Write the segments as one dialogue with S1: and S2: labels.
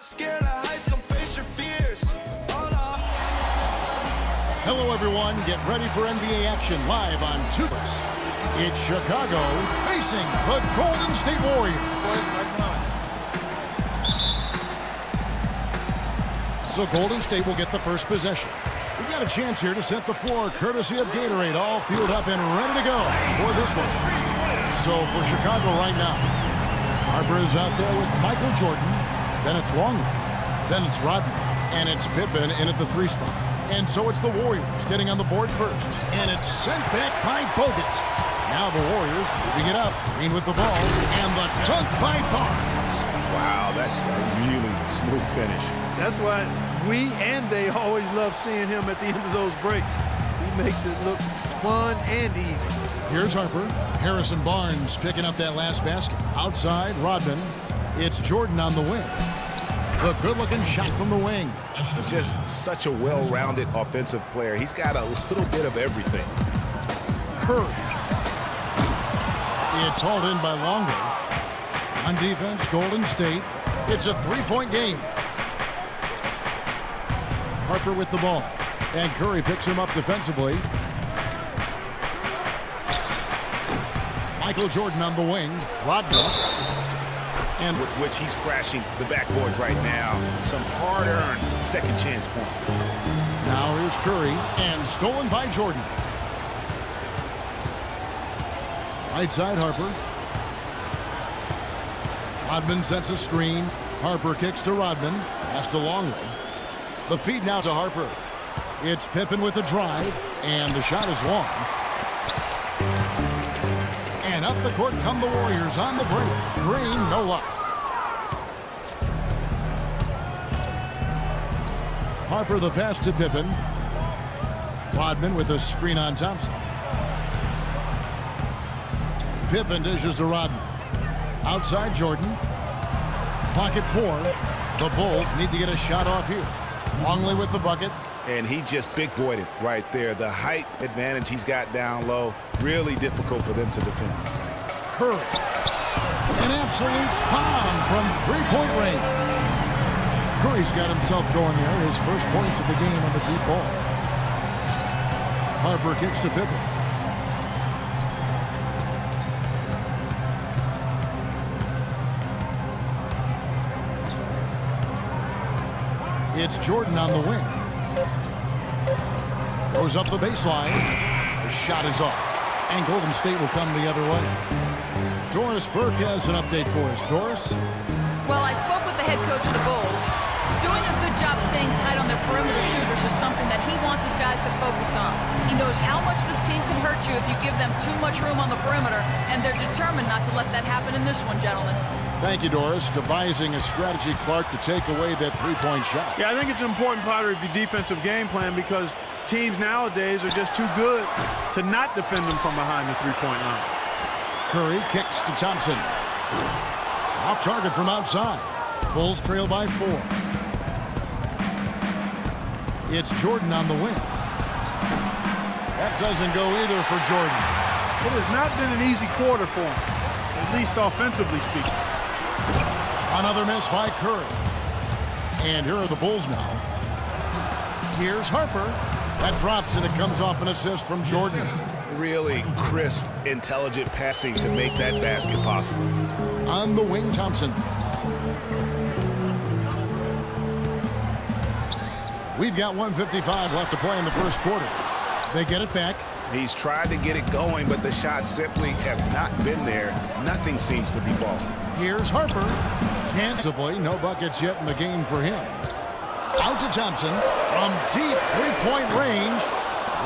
S1: Scared of heights, come face your fears. Oh no.
S2: Hello, everyone. Get ready for NBA action live on Tubers. It's Chicago facing the Golden State Warriors. So Golden State will get the first possession. We've got a chance here to set the floor, courtesy of Gatorade, all fueled up and ready to go for this one. So for Chicago right now, Harper is out there with Michael Jordan. Then it's Longley. Then it's Rodman. And it's Pippen in at the 3 spot. And so it's the Warriors getting on the board first. And it's sent back by Bogut. Now the Warriors moving it up. Green with the ball. And the dunk by Barnes.
S3: Wow, that's a really smooth finish.
S4: That's why we and they always love seeing him at the end of those breaks. He makes it look fun and easy.
S2: Here's Harper. Harrison Barnes picking up that last basket. Outside, Rodman. It's Jordan on the wing. The good-looking shot from the wing.
S3: Just such a well-rounded offensive player. He's got a little bit of everything.
S2: Curry. It's hauled in by Longley. On defense, Golden State. It's a 3-point game. Harper with the ball. And Curry picks him up defensively. Michael Jordan on the wing. Rodman.
S3: And with which he's crashing the backboards right now. Some hard-earned second chance points.
S2: Now here's Curry. And stolen by Jordan. Right side, Harper. Rodman sets a screen. Harper kicks to Rodman. Pass to Longley. The feed now to Harper. It's Pippen with the drive. And the shot is long. And up the court come the Warriors on the break. Green, no luck. Harper the pass to Pippen. Rodman with a screen on Thompson. Pippen dishes to Rodman. Outside Jordan. Clock at 4. The Bulls need to get a shot off here. Longley with the bucket.
S3: And he just big-boyed it right there. The height advantage he's got down low, really difficult for them to defend.
S2: Curry. An absolute bomb from 3-point range. Curry's got himself going there. His first points of the game on the deep ball. Harper kicks to Pippen. It's Jordan on the wing. Goes up the baseline. The shot is off. And Golden State will come the other way. Doris Burke has an update for us. Doris?
S5: Well, I spoke with the head coach of the Bulls. Doing a good job staying tight on their perimeter shooters is something that he wants his guys to focus on. He knows how much this team can hurt you if you give them too much room on the perimeter, and they're determined not to let that happen in this one, gentlemen.
S2: Thank you, Doris. Devising a strategy, Clark, to take away that 3-point shot.
S4: Yeah, I think it's an important part of your defensive game plan because teams nowadays are just too good to not defend them from behind the 3-point line.
S2: Curry kicks to Thompson. Off target from outside. Bulls trail by 4. It's Jordan on the wing. That doesn't go either for Jordan.
S4: It has not been an easy quarter for him, at least offensively speaking.
S2: Another miss by Curry. And here are the Bulls now. Here's Harper. That drops and it comes off an assist from Jordan.
S3: Really crisp, intelligent passing to make that basket possible.
S2: On the wing, Thompson. We've got 1:55 left to play in the first quarter. They get it back.
S3: He's tried to get it going, but the shots simply have not been there. Nothing seems to be falling.
S2: Here's Harper. Cansively, no buckets yet in the game for him. Out to Thompson from deep 3-point range.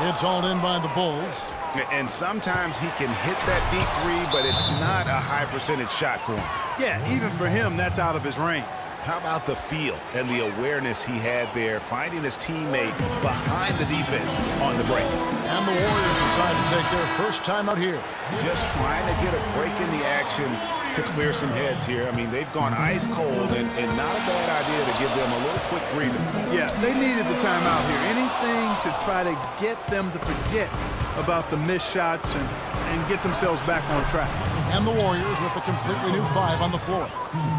S2: It's hauled in by the Bulls.
S3: And sometimes he can hit that deep 3, but it's not a high percentage shot for him.
S4: Yeah, even for him, that's out of his range.
S3: How about the feel and the awareness he had there, finding his teammate behind the defense on the break?
S2: And the Warriors decide to take their first time out here.
S3: Just trying to get a break in the action to clear some heads here. I mean, they've gone ice cold, and not a bad idea to give them a little quick breather.
S4: Yeah, they needed the timeout here. Anything to try to get them to forget about the missed shots and get themselves back on track.
S2: And the Warriors with a completely new 5 on the floor.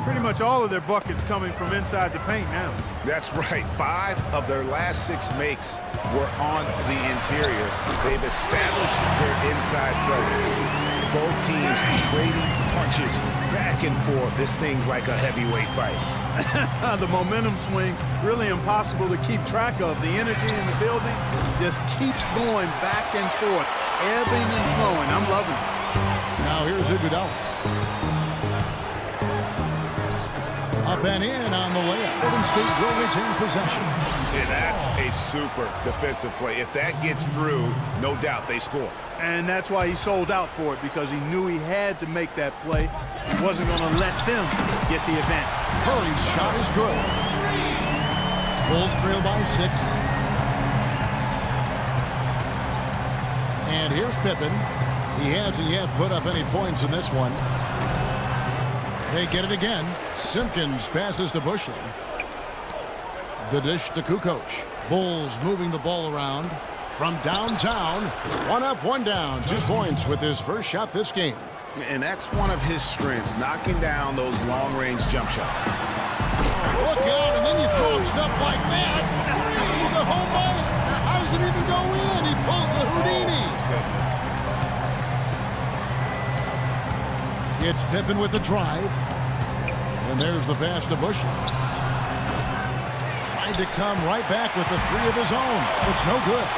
S4: Pretty much all of their buckets coming from inside the paint now.
S3: That's right. 5 of their last 6 makes were on the interior. They've established their inside presence. Both teams trading punches back and forth. This thing's like a heavyweight fight.
S4: The momentum swings, really impossible to keep track of. The energy in the building just keeps going back and forth, ebbing and flowing. I'm loving it.
S2: Now here's Iguodala. Up and in on the layup. Golden State will retain possession.
S3: Yeah, that's a super defensive play. If that gets through, no doubt they score.
S4: And that's why he sold out for it, because he knew he had to make that play. He wasn't going to let them get the advantage.
S2: Curry's shot is good. Bulls trail by 6. And here's Pippen. He hasn't yet put up any points in this one. They get it again. Simpkins passes to Bushley. The dish to Kukoc. Bulls moving the ball around from downtown. 1 up, 1 down. 2 points with his first shot this game.
S3: And that's one of his strengths, knocking down those long-range jump shots.
S2: Look out, and then you throw him stuff like that. The home run. How does it even go in? He pulls a Houdini. It's Pippen with the drive. And there's the pass to Bushley. Tried to come right back with the 3 of his own. It's no good.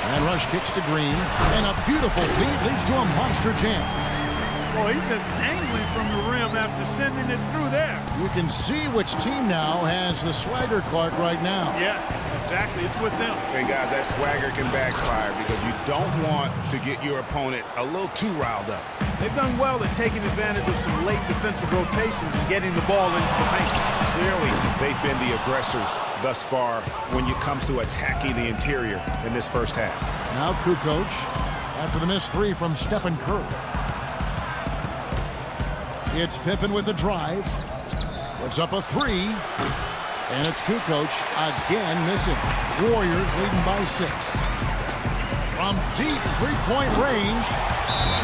S2: And Rush kicks to Green. And a beautiful feed leads to a monster jam.
S4: Boy, he's just dangling from the rim after sending it through there.
S2: You can see which team now has the swagger Clark right now.
S4: Yeah, it's with them.
S3: And guys, that swagger can backfire because you don't want to get your opponent a little too riled up.
S4: They've done well at taking advantage of some late defensive rotations and getting the ball into the paint.
S3: Clearly, they've been the aggressors thus far when it comes to attacking the interior in this first half.
S2: Now Kukoc after the missed 3 from Stephen Curry. It's Pippen with the drive. Puts up a 3. And it's Kukoc again missing. Warriors leading by 6. From deep 3-point range.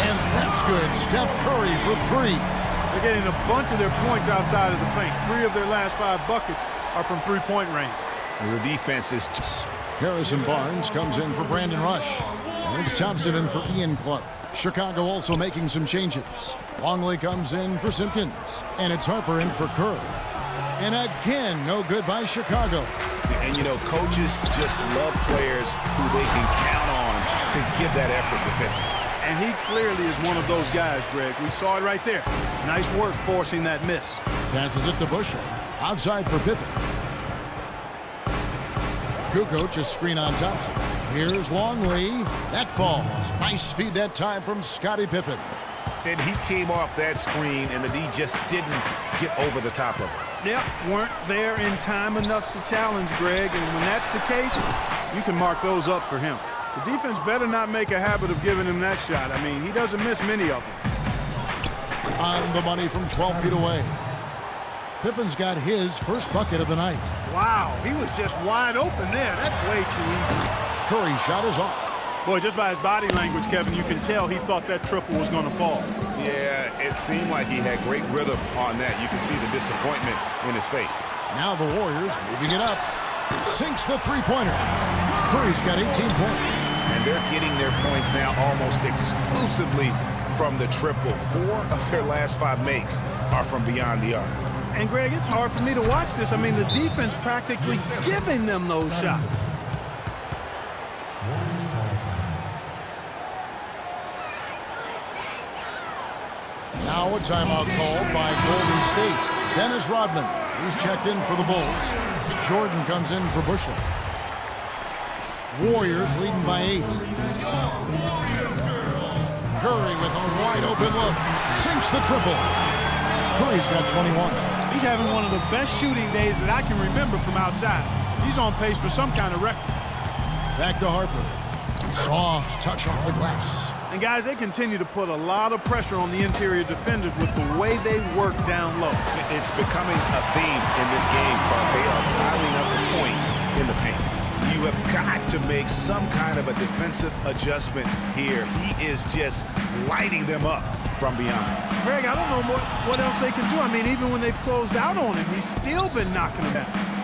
S2: And that's good. Steph Curry for 3.
S4: They're getting a bunch of their points outside of the paint. 3 of their last 5 buckets are from 3-point range.
S3: And the defense is just...
S2: Harrison Barnes comes in for Brandon Rush. And it's Thompson in for Ian Clark. Chicago also making some changes. Longley comes in for Simpkins. And it's Harper in for Kerr. And again, no good by Chicago.
S3: And, you know, coaches just love players who they can count on to give that effort defensively.
S4: And he clearly is one of those guys, Greg. We saw it right there. Nice work forcing that miss.
S2: Passes it to Bushley. Outside for Pippen. Kukoc, a screen on Thompson. Here's Longley. That falls. Nice feed that time from Scottie Pippen.
S3: And he came off that screen, and the D just didn't get over the top of it.
S4: Yep, weren't there in time enough to challenge Greg, and when that's the case, you can mark those up for him. The defense better not make a habit of giving him that shot. I mean, he doesn't miss many of them.
S2: On the money from 12 feet away. Pippen's got his first bucket of the night.
S4: Wow, he was just wide open there. That's way too easy.
S2: Curry's shot is off.
S4: Boy, just by his body language, Kevin, you can tell he thought that triple was going to fall.
S3: Yeah, it seemed like he had great rhythm on that. You can see the disappointment in his face.
S2: Now the Warriors moving it up. Sinks the 3-pointer. Curry's got 18 points.
S3: And they're getting their points now almost exclusively from the triple. 4 of their last 5 makes are from beyond the arc.
S4: And, Greg, it's hard for me to watch this. I mean, the defense practically giving them those shots.
S2: Now a timeout called by Golden State. Dennis Rodman, he's checked in for the Bulls. Jordan comes in for Bushley. Warriors leading by 8. Curry with a wide open look. Sinks the triple. Curry's got 21.
S4: He's having one of the best shooting days that I can remember from outside. He's on pace for some kind of record.
S2: Back to Harper. Soft touch off the glass.
S4: And, guys, they continue to put a lot of pressure on the interior defenders with the way they work down low.
S3: It's becoming a theme in this game, but they are piling up the points in the paint. You have got to make some kind of a defensive adjustment here. He is just lighting them up from beyond.
S4: Greg, I don't know what else they can do. I mean, even when they've closed out on him, he's still been knocking them down.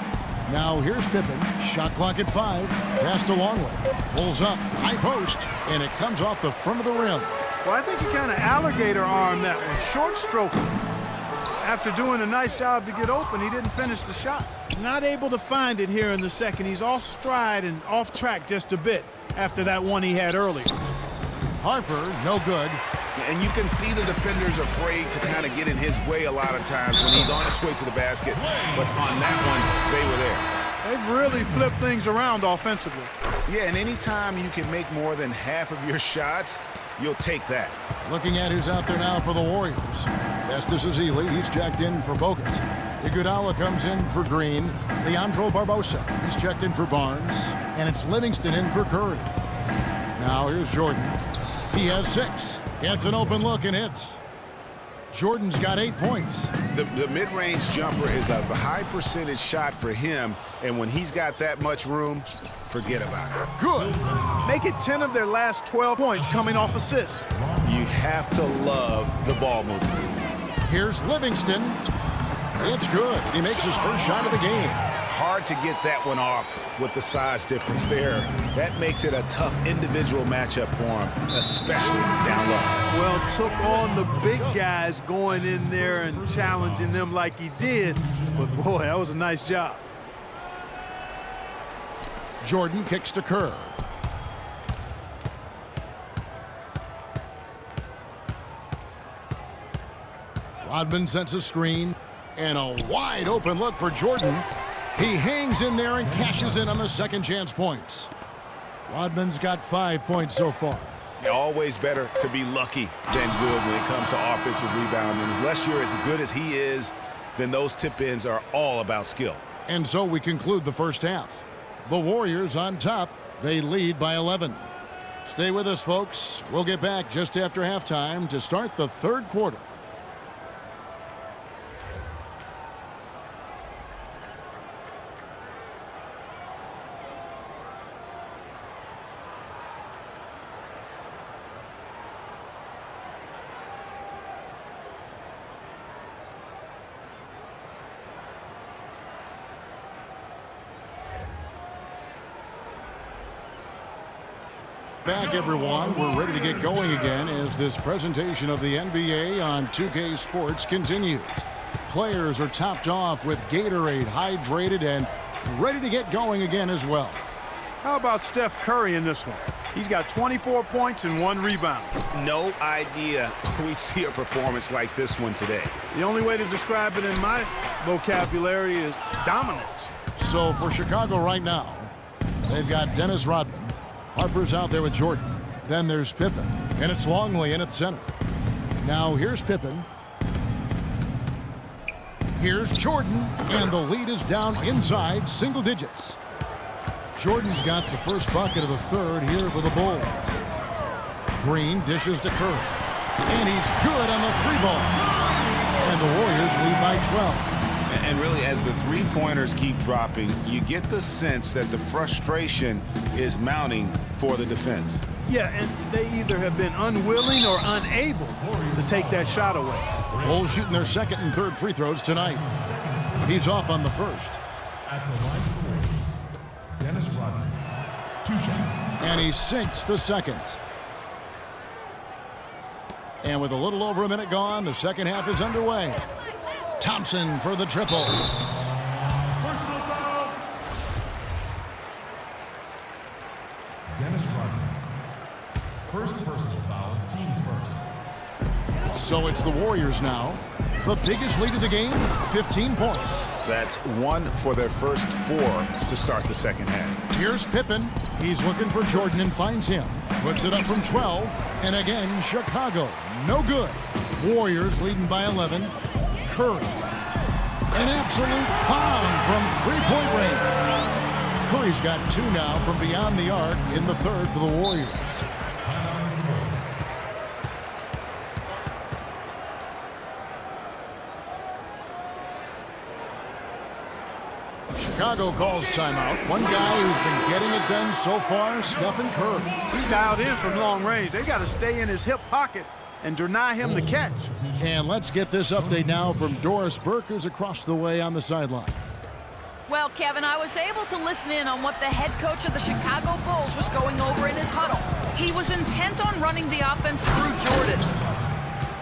S2: Now here's Pippen. Shot clock at 5. Pass to Longley. Pulls up. High post. And it comes off the front of the rim.
S4: Well, I think he kind of alligator armed that one. Short stroke. After doing a nice job to get open, he didn't finish the shot. Not able to find it here in the second. He's off stride and off track just a bit after that one he had earlier.
S2: Harper, no good.
S3: And you can see the defenders afraid to kind of get in his way a lot of times when he's on his way to the basket. But on that one, they were there.
S4: They've really flipped things around offensively.
S3: Yeah, and anytime you can make more than half of your shots, you'll take that.
S2: Looking at who's out there now for the Warriors. Festus Ezeli, he's checked in for Bogut. Iguodala comes in for Green. Leandro Barbosa, he's checked in for Barnes. And it's Livingston in for Curry. Now here's Jordan. He has 6. Gets an open look and hits. Jordan's got 8 points.
S3: The mid-range jumper is a high percentage shot for him, and when he's got that much room, forget about it.
S2: Good.
S4: Make it 10 of their last 12 points coming off assists.
S3: You have to love the ball movement.
S2: Here's Livingston. It's good. He makes his first shot of the game.
S3: Hard to get that one off with the size difference there. That makes it a tough individual matchup for him, especially down low.
S4: Well, took on the big guys going in there and challenging them like he did. But, boy, that was a nice job.
S2: Jordan kicks to Kerr. Rodman sets a screen. And a wide open look for Jordan. He hangs in there and cashes in on the second chance points. Rodman's got 5 points so far.
S3: Always better to be lucky than good when it comes to offensive rebounding. Unless you're as good as he is, then those tip-ins are all about skill.
S2: And so we conclude the first half. The Warriors on top. They lead by 11. Stay with us, folks. We'll get back just after halftime to start the third quarter. Back, everyone. We're ready to get going again as this presentation of the NBA on 2K Sports continues. Players are topped off with Gatorade, hydrated, and ready to get going again as well.
S4: How about Steph Curry in this one? He's got 24 points and 1 rebound.
S3: No idea we'd see a performance like this one today.
S4: The only way to describe it in my vocabulary is dominance.
S2: So for Chicago right now, they've got Dennis Rodman. Harper's out there with Jordan. Then there's Pippen. And it's Longley in at center. Now here's Pippen. Here's Jordan. And the lead is down inside single digits. Jordan's got the first bucket of the third here for the Bulls. Green dishes to Curry. And he's good on the 3-ball. And the Warriors lead by 12.
S3: And really, as the three-pointers keep dropping, you get the sense that the frustration is mounting for the defense.
S4: Yeah, and they either have been unwilling or unable to take that shot away.
S2: Bulls shooting their second and third free throws tonight. He's off on the first.
S6: At the line for the Warriors, Dennis Rodman, 2 shots.
S2: And he sinks the second. And with a little over a minute gone, the second half is underway. Thompson for the triple.
S6: Personal foul. Dennis Rodman. First personal foul, team's first.
S2: So it's the Warriors now. The biggest lead of the game, 15 points.
S3: That's 1 for their first 4 to start the second half.
S2: Here's Pippen. He's looking for Jordan and finds him. Puts it up from 12. And again, Chicago. No good. Warriors leading by 11. Curry. An absolute bomb from three-point range. Curry's got 2 now from beyond the arc in the third for the Warriors. Chicago calls timeout. One guy who's been getting it done so far, Stephen Curry.
S4: He's dialed in from long range. They got to stay in his hip pocket and deny him the catch.
S2: And let's get this update now from Doris Burke, who's across the way on the sideline.
S5: Well, Kevin, I was able to listen in on what the head coach of the Chicago Bulls was going over in his huddle. He was intent on running the offense through Jordan.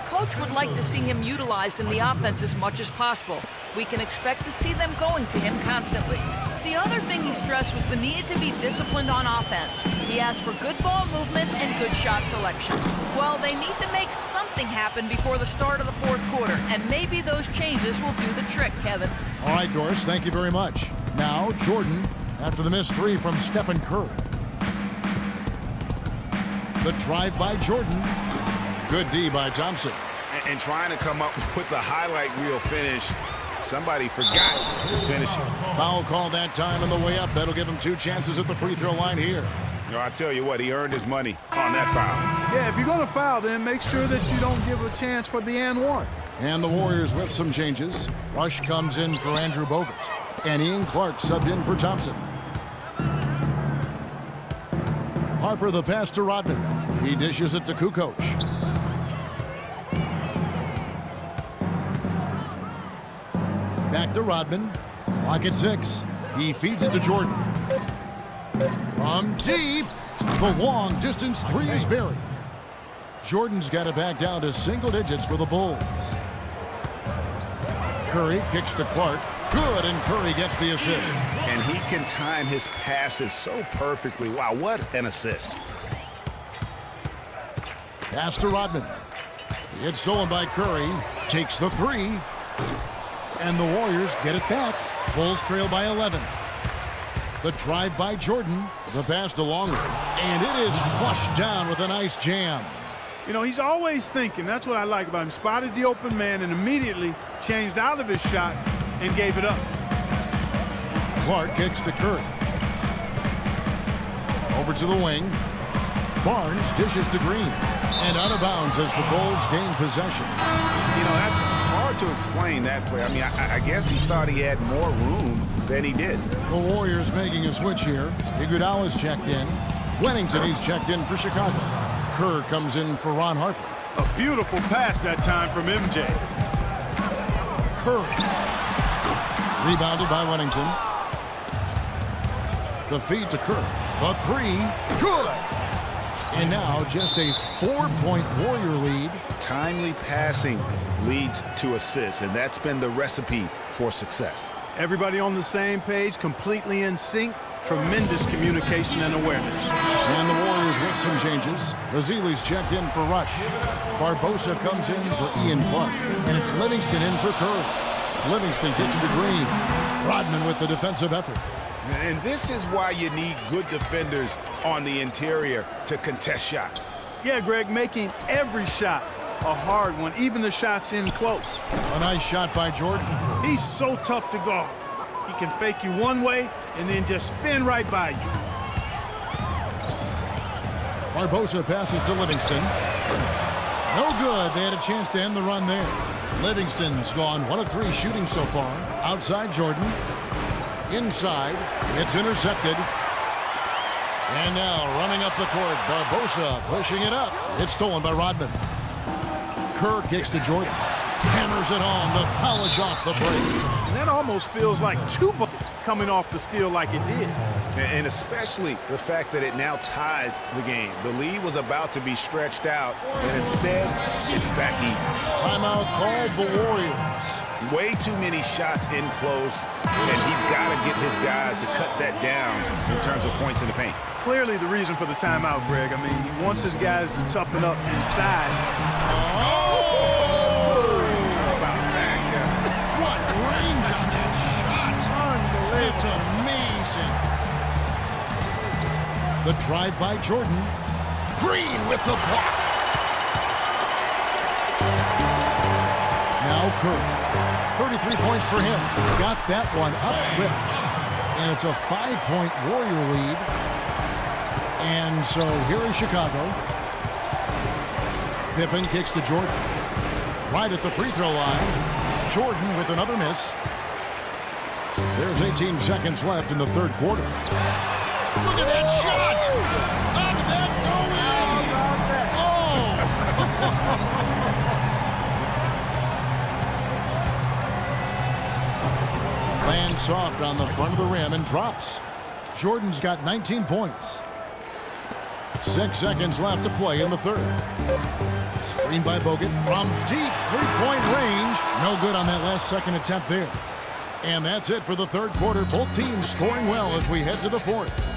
S5: Coach would like to see him utilized in the offense as much as possible. We can expect to see them going to him constantly. The other thing he stressed was the need to be disciplined on offense. He asked for good ball movement and good shot selection. Well, they need to make something happen before the start of the fourth quarter, and maybe those changes will do the trick, Kevin.
S2: All right, Doris, thank you very much. Now, Jordan, after the missed three from Stephen Curry. The drive by Jordan. Good D by Thompson.
S3: And trying to come up with the highlight reel finish, somebody forgot to finish it.
S2: Foul call that time on the way up. That'll give him 2 chances at the free throw line here.
S3: You know, I tell you what, he earned his money on that foul.
S4: Yeah, if you're going to foul, then make sure that you don't give a chance for the and one.
S2: And the Warriors with some changes. Rush comes in for Andrew Bogut. And Ian Clark subbed in for Thompson. Harper the pass to Rodman. He dishes it to Kukoc. Back to Rodman. Clock at 6. He feeds it to Jordan. From deep, the long distance three is buried. Jordan's got it back down to single digits for the Bulls. Curry kicks to Clark. Good, and Curry gets the assist.
S3: And he can time his passes so perfectly. Wow, what an assist.
S2: Pass to Rodman. It's stolen by Curry. Takes the three. And the Warriors get it back. Bulls trail by 11. The drive by Jordan. The pass to Longley. And it is flushed down with a nice jam.
S4: You know, he's always thinking. That's what I like about him. Spotted the open man and immediately changed out of his shot and gave it up.
S2: Clark kicks to Curry. Over to the wing. Barnes dishes to Green. And out of bounds as the Bulls gain possession.
S3: You know, that's hard to explain that play. I mean, I guess he thought he had more room than he did.
S2: The Warriors making a switch here. Iguodala's checked in. Wennington, he's checked in for Chicago. Kerr comes in for Ron Harper.
S4: A beautiful pass that time from MJ.
S2: Curry. Rebounded by Wennington. The feed to Kerr. The three. Good. And now just a 4-point Warrior lead.
S3: Timely passing leads to assists, and that's been the recipe for success.
S4: Everybody on the same page, completely in sync. Tremendous communication and awareness.
S2: And the Warriors with some changes. Ezeli's checked in for Rush. Barbosa comes in for Ian Clark. And it's Livingston in for Curry. Livingston kicks to Green. Rodman with the defensive effort.
S3: And this is why you need good defenders on the interior to contest shots.
S4: Yeah, Greg, making every shot a hard one, even the shots in close.
S2: A nice shot by Jordan.
S4: He's so tough to guard. He can fake you one way and then just spin right by you.
S2: Barbosa passes to Livingston. No good. They had a chance to end the run there. Livingston's gone 1 of 3 shooting so far. Outside Jordan. Inside. It's intercepted. And now running up the court. Barbosa pushing it up. It's stolen by Rodman. Kerr kicks to Jordan. Hammers it home to polish off the break.
S4: And that almost feels like 2 buckets coming off the steal like it did.
S3: And especially the fact that it now ties the game. The lead was about to be stretched out, and instead, it's back even.
S2: Timeout called the Warriors.
S3: Way too many shots in close, and he's got to get his guys to cut that down in terms of points in the paint.
S4: Clearly the reason for the timeout, Greg. I mean, he wants his guys to toughen up inside.
S2: What range on that shot. It's amazing. The drive by Jordan. Green with the block. Now Curry. 33 points for him. Got that one up quick. And it's a 5-point Warrior lead. And so here is Chicago. Pippen kicks to Jordan. Right at the free throw line. Jordan with another miss. There's 18 seconds left in the third quarter. Look at that shot! How did that go in? Oh! Lands soft on the front of the rim and drops. Jordan's got 19 points. 6 seconds left to play in the third. Screen by Bogut from deep three-point range. No good on that last second attempt there. And that's it for the third quarter. Both teams scoring well as we head to the fourth.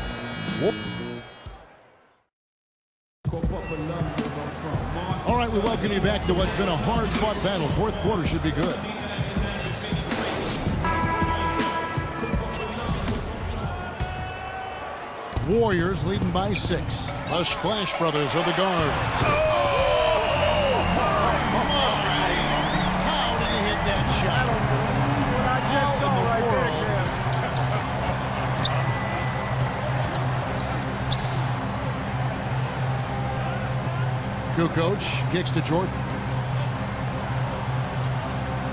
S2: All right, we welcome you back to what's been a hard-fought battle. Fourth quarter should be good. Warriors leading by 6. The Splash Brothers are the guards. How did he hit that shot?
S4: What I just saw right there,
S2: Kukoc kicks to Jordan.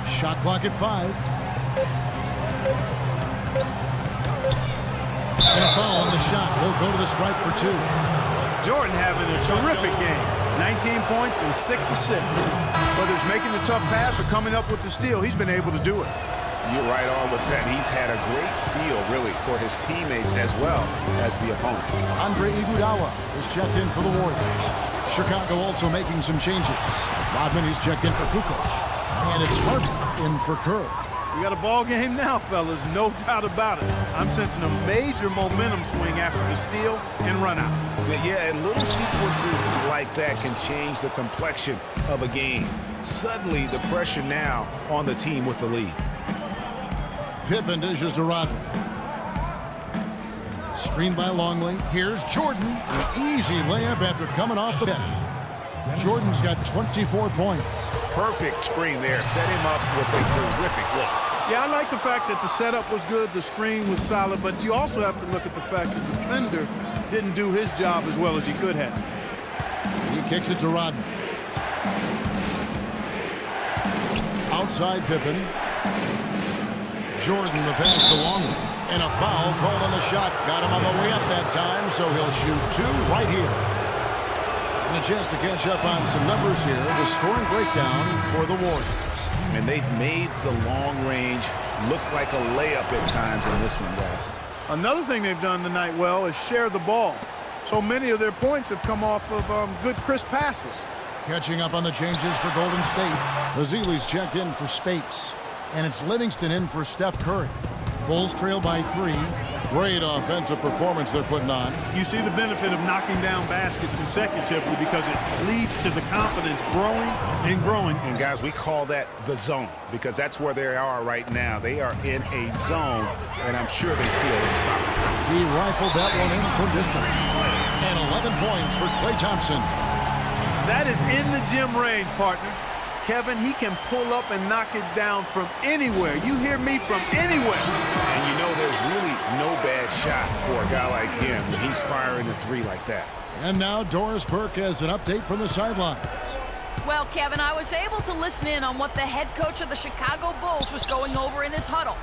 S2: Shot clock at 5. And a foul on the shot. He'll go to the stripe for 2.
S4: Jordan having a terrific game. 19 points and 6 assists. Whether it's making the tough pass or coming up with the steal, he's been able to do it.
S3: You're right on with that. He's had a great feel, really, for his teammates as well as the opponent.
S2: Andre Iguodala is checked in for the Warriors. Chicago also making some changes. Rodman is checked in for Kukoc. And it's Harden in for Curry.
S4: We got a ball game now, fellas. No doubt about it. I'm sensing a major momentum swing after the steal and run out.
S3: Yeah, and little sequences like that can change the complexion of a game. Suddenly, the pressure now on the team with the lead.
S2: Pippen dishes to Rodman. Screen by Longley. Here's Jordan. An easy layup after coming off the bench. Jordan's got 24 points.
S3: Perfect screen there. Set him up with a terrific look.
S4: Yeah, I like the fact that the setup was good, the screen was solid, but you also have to look at the fact that the defender didn't do his job as well as he could have.
S2: He kicks it to Rodman. Outside Pippen. Jordan the pass to Longley. And a foul called on the shot. Got him on the way up that time, so he'll shoot 2 right here. And a chance to catch up on some numbers here. The scoring breakdown for the Warriors.
S3: And they've made the long range look like a layup at times in this one, guys.
S4: Another thing they've done tonight well is share the ball. So many of their points have come off of good, crisp passes.
S2: Catching up on the changes for Golden State. Ezeli's checked in for Spates. And it's Livingston in for Steph Curry. Bulls trail by 3. Great offensive performance they're putting on.
S4: You see the benefit of knocking down baskets consecutively because it leads to the confidence growing and growing.
S3: And guys, we call that the zone because that's where they are right now. They are in a zone, and I'm sure they feel unstoppable.
S2: He rifled that one in from distance. And 11 points for Klay Thompson.
S4: That is in the gym range, partner. Kevin, he can pull up and knock it down from anywhere. You hear me, from anywhere.
S3: And you know there's really no bad shot for a guy like him when he's firing a 3 like that.
S2: And now Doris Burke has an update from the sidelines.
S5: Well, Kevin, I was able to listen in on what the head coach of the Chicago Bulls was going over in his huddle.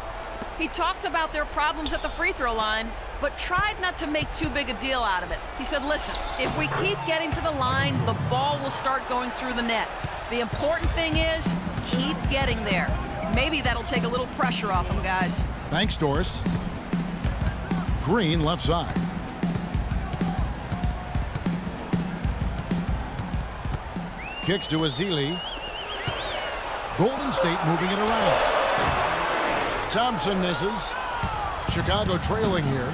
S5: He talked about their problems at the free throw line, but tried not to make too big a deal out of it. He said, listen, if we keep getting to the line, the ball will start going through the net. The important thing is keep getting there. Maybe that'll take a little pressure off them, guys.
S2: Thanks, Doris. Green left side. Kicks to Ezeli. Golden State moving it around. Thompson misses. Chicago trailing here.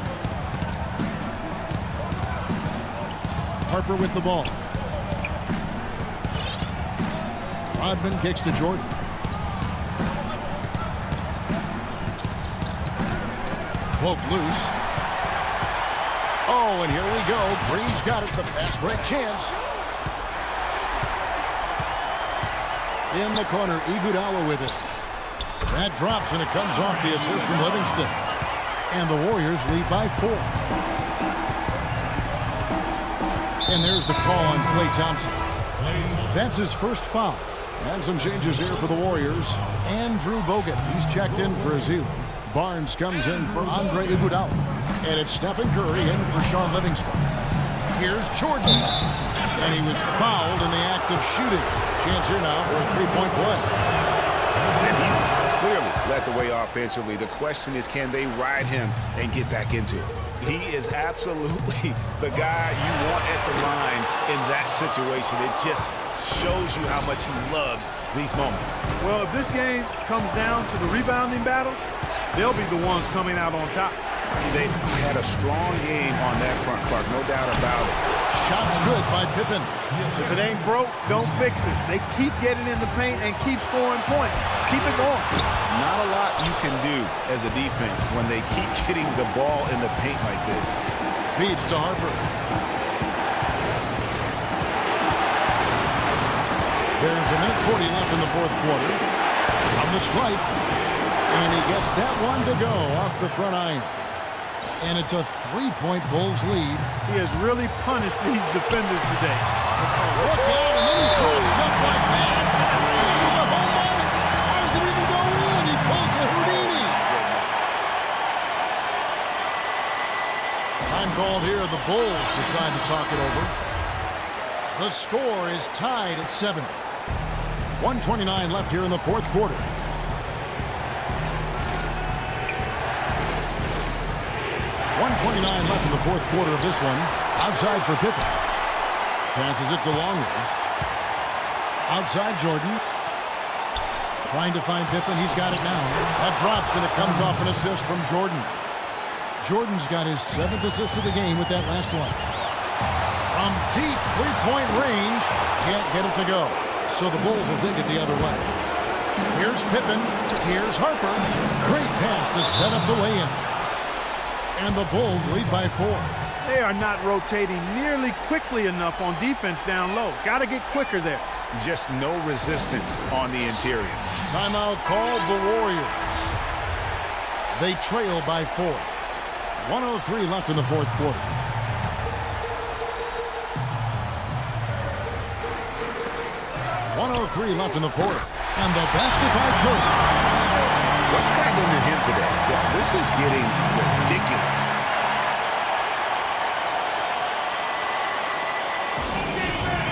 S2: Harper with the ball. Rodman kicks to Jordan. Poke loose. Oh, and here we go. Green's got it. The fast break chance. In the corner, Iguodala with it. That drops, and it comes off the assist from Livingston. And the Warriors lead by 4. And there's the call on Klay Thompson. That's his first foul. And some changes here for the Warriors. Andrew Bogut, he's checked in for Ezeli. Barnes comes in for Andre Iguodala. And it's Stephen Curry in for Sean Livingston. Here's Jordan. And he was fouled in the act of shooting. Chance here now for a three-point play.
S3: And he's clearly led the way offensively. The question is, can they ride him and get back into it? He is absolutely the guy you want at the line in that situation. It just shows you how much he loves these moments.
S4: Well, if this game comes down to the rebounding battle, they'll be the ones coming out on top.
S3: They had a strong game on that front, Clark, no doubt about it.
S2: Shot's good by Pippen.
S4: If it ain't broke, don't fix it. They keep getting in the paint and keep scoring points. Keep it going.
S3: Not a lot you can do as a defense when they keep getting the ball in the paint like this.
S2: Feeds to Harper. There's a minute 40 left in the fourth quarter. From the stripe. And he gets that one to go off the front iron. And it's a three-point Bulls lead.
S4: He has really punished these defenders today.
S2: Look out, and then he throws stuff like that. How does it even go in? He pulls a Houdini. Time called here. The Bulls decide to talk it over. The score is tied at 7. 1:29 left here in the fourth quarter. .29 left in the fourth quarter of this one. Outside for Pippen. Passes it to Longley. Outside Jordan. Trying to find Pippen. He's got it now. That drops, and it comes off an assist from Jordan. Jordan's got his 7th assist of the game with that last one. From deep three-point range. Can't get it to go. So the Bulls will take it the other way. Here's Pippen. Here's Harper. Great pass to set up the lay-in. And the Bulls lead by 4.
S4: They are not rotating nearly quickly enough on defense down low. Got to get quicker there.
S3: Just no resistance on the interior.
S2: Timeout called the Warriors. They trail by 4. 1:03 left in the fourth quarter. .103 left in the fourth. And the basket by Curry.
S3: What's happening to him today? Yeah, this is getting ridiculous.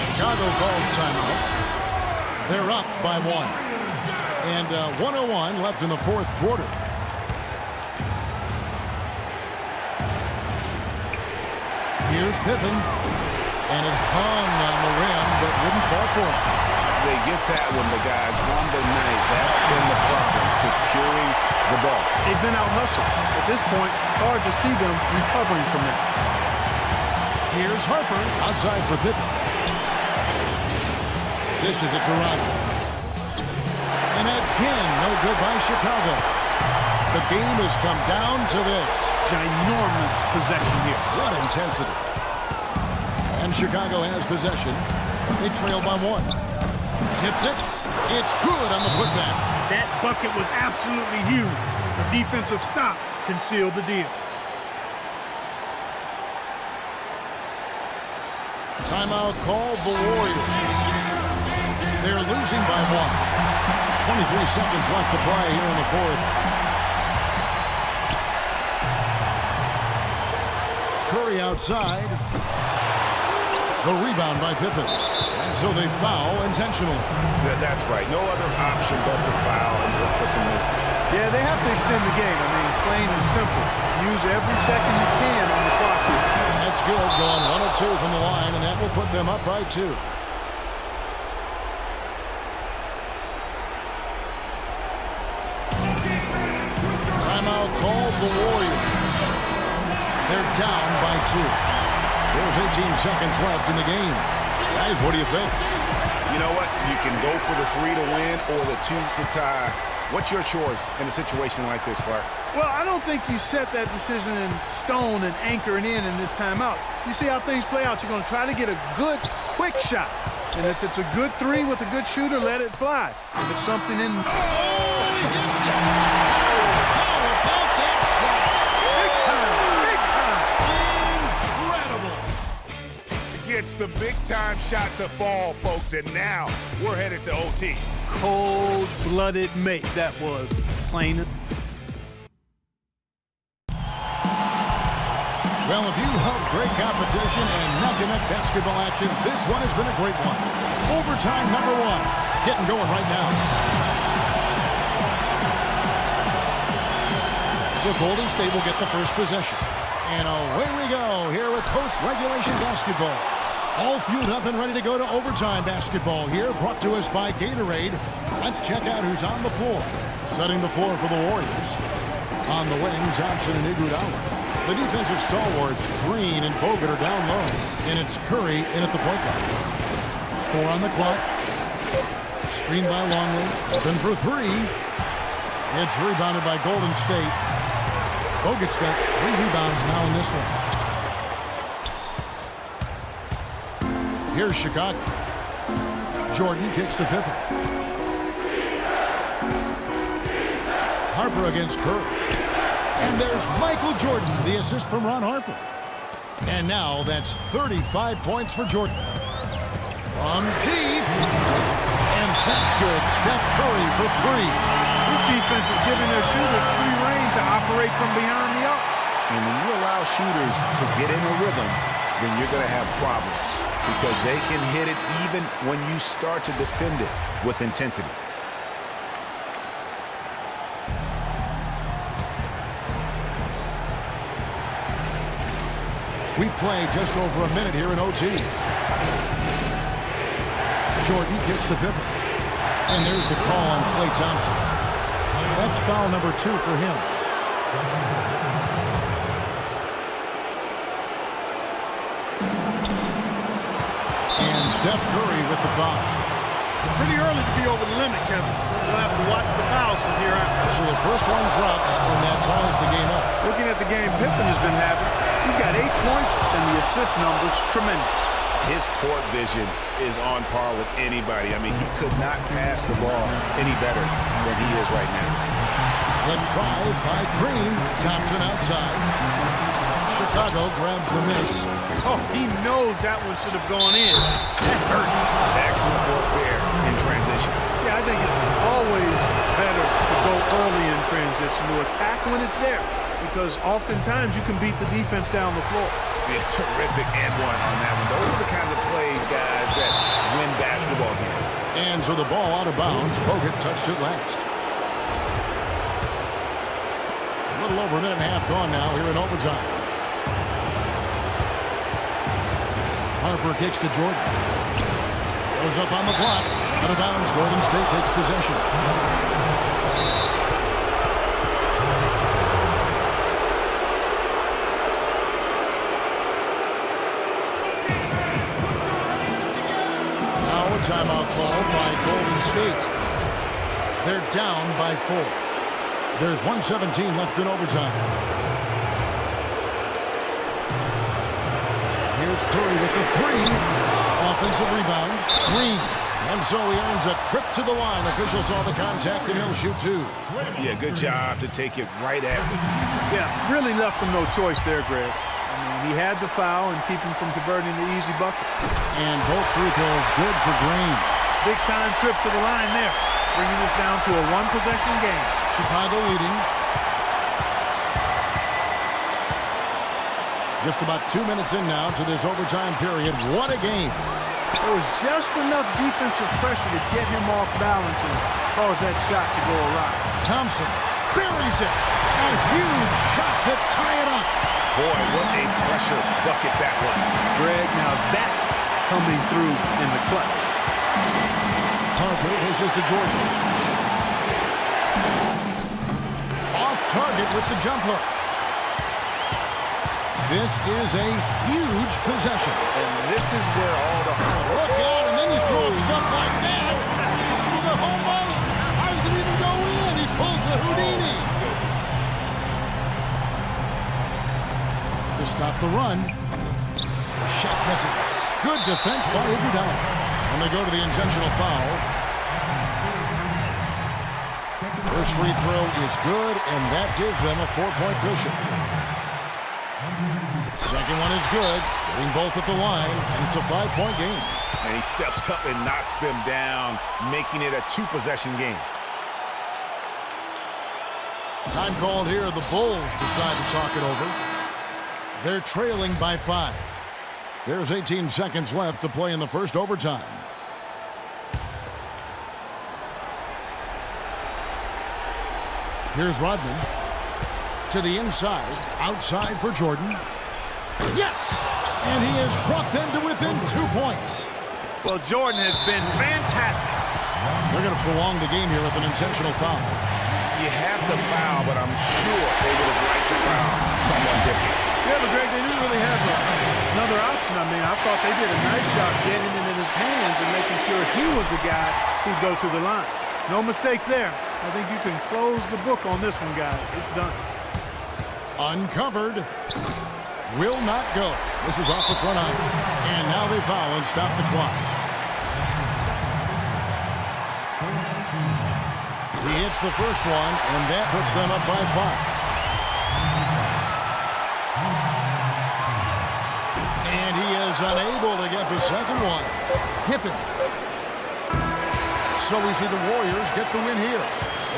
S2: Chicago calls timeout. They're up by 1. And 1:01 left in the fourth quarter. Here's Pippen. And it hung on the rim, but wouldn't fall for him.
S3: They get that one, the guys, on the night. That's been the problem, securing the ball.
S4: They've been out-hustled. At this point, hard to see them recovering from that.
S2: Here's Harper outside for Pippen. Dishes it to Rodman. And again, no good by Chicago. The game has come down to this.
S4: Ginormous possession here.
S2: What intensity. And Chicago has possession. They trail by 1. Tips it. It's good on the putback.
S4: That bucket was absolutely huge. The defensive stop can seal the deal.
S2: Timeout called the Warriors. They're losing by 1. 23 seconds left to play here in the fourth. Curry outside. The rebound by Pippen. And so they foul intentionally.
S3: That's right. No other option but to foul and look for some misses.
S4: Yeah, they have to extend the game. I mean, plain and simple. Use every second you can on the clock here.
S2: That's good. Going 1 of 2 from the line, and that will put them up by 2. Timeout called the Warriors. They're down by 2. There's 18 seconds left in the game. Guys, what do you think?
S3: You know what? You can go for the 3 to win or the 2 to tie. What's your choice in a situation like this, Clark?
S4: Well, I don't think you set that decision in stone and anchor it in this timeout. You see how things play out. You're going to try to get a good, quick shot. And if it's a good 3 with a good shooter, let it fly. If it's something in...
S2: Oh, he hits it! How about that shot?
S4: Big time! Big time!
S2: Incredible!
S3: Gets the big-time shot to fall, folks, and now we're headed to OT.
S4: Cold-blooded make that was. Plain.
S2: Well, if you love great competition and neck-to-neck basketball action, this one has been a great one. Overtime number 1. Getting going right now. So Golden State will get the first possession. And away we go here with post-regulation basketball. All fueled up and ready to go to overtime basketball here, brought to us by Gatorade. Let's check out who's on the floor. Setting the floor for the Warriors. On the wing, Thompson and Iguodala. The defensive stalwarts, Green and Bogut, are down low. And it's Curry in at the point guard. 4 on the clock. Screened by Longley. Open for 3. It's rebounded by Golden State. Bogut's got 3 rebounds now in this one. Here's Chicago. Jordan kicks to Pippen. Harper against Curry. And there's Michael Jordan, the assist from Ron Harper. And now that's 35 points for Jordan. From deep. And that's good. Steph Curry for 3.
S4: This defense is giving their shooters free rein to operate from behind the arc.
S3: And when you allow shooters to get in a rhythm, then you're going to have problems because they can hit it even when you start to defend it with intensity.
S2: We play just over a minute here in OT. Jordan gets to Pippen. And there's the call on Klay Thompson. That's foul number 2 for him. And Steph Curry with the foul.
S4: Pretty early to be over the limit, Kevin. We'll have to watch the fouls from here out.
S2: So the first one drops, and that ties the game up.
S4: Looking at the game Pippen has been having, he's got 8 points, and the assist numbers tremendous.
S3: His court vision is on par with anybody. I mean, he could not pass the ball any better than he is right now.
S2: The drive by Green. Thompson outside. Chicago grabs the miss.
S4: Oh, he knows that one should have gone in. That hurts.
S3: Excellent work there in transition.
S4: Yeah, I think it's always better to go early in transition, to attack when it's there, because oftentimes you can beat the defense down the floor.
S3: Yeah, terrific and one on that one. Those are the kind of plays, guys, that win basketball games.
S2: And so the ball out of bounds. Bogut touched it last. A little over a minute and a half gone now here in overtime. Harper kicks to Jordan. Goes up on the block. Out of bounds. Golden State takes possession. Now a timeout call by Golden State. They're down by 4. There's 1:17 left in overtime. Here's Curry with the 3. Offensive rebound. Green. And so he earns a trip to the line. Officials saw the contact and he'll shoot 2.
S3: Yeah, good job to take it right at them.
S4: Yeah, really left him no choice there, Greg. I mean, he had the foul and keep him from converting the easy bucket.
S2: And both free throws good for Green.
S4: Big time trip to the line there, bringing this down to a 1-possession game.
S2: Chicago leading. Just about 2 minutes in now to this overtime period. What a game.
S4: There was just enough defensive pressure to get him off balance and cause that shot to go awry.
S2: Thompson buries it. A huge shot to tie it up.
S3: Boy, what a pressure bucket that was.
S4: Greg, now that's coming through in the clutch.
S2: Harper pushes to Jordan. Off target with the jump hook. This is a huge possession.
S3: And this is where all the
S2: Look out, and then you throw up stuff like that. The home run. How does it even go in? He pulls a Houdini. To stop the run. The shot misses. Good defense by Iguodala. And they go to the intentional foul. First free throw is good, and that gives them a 4-point cushion. Second one is good, getting both at the line, and it's a 5-point game.
S3: And he steps up and knocks them down, making it a 2-possession game.
S2: Time called here. The Bulls decide to talk it over. They're trailing by 5. There's 18 seconds left to play in the first overtime. Here's Rodman. To the inside. Outside for Jordan. Yes! And he has brought them to within 2 points.
S4: Well, Jordan has been fantastic.
S2: They're going to prolong the game here with an intentional foul.
S3: You have to foul, but I'm sure they would have liked to foul someone different.
S4: Yeah, but Greg, they didn't really have another option. I mean, I thought they did a nice job getting it in his hands and making sure he was the guy who'd go to the line. No mistakes there. I think you can close the book on this one, guys. It's done.
S2: Uncovered. Will not go. This is off the front iron. And now they foul and stop the clock. He hits the first one, and that puts them up by 5. And he is unable to get the second one. Hippin. So we see the Warriors get the win here.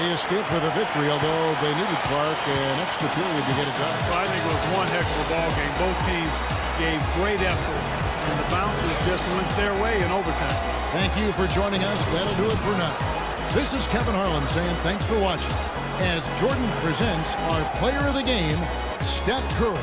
S2: They escaped with a victory, although they needed Clark an extra period to get it done.
S4: Well, I think it was one heck of a ball game. Both teams gave great effort, and the bounces just went their way in overtime.
S2: Thank you for joining us. That'll do it for now. This is Kevin Harlan saying thanks for watching as Jordan presents our player of the game, Steph Curry.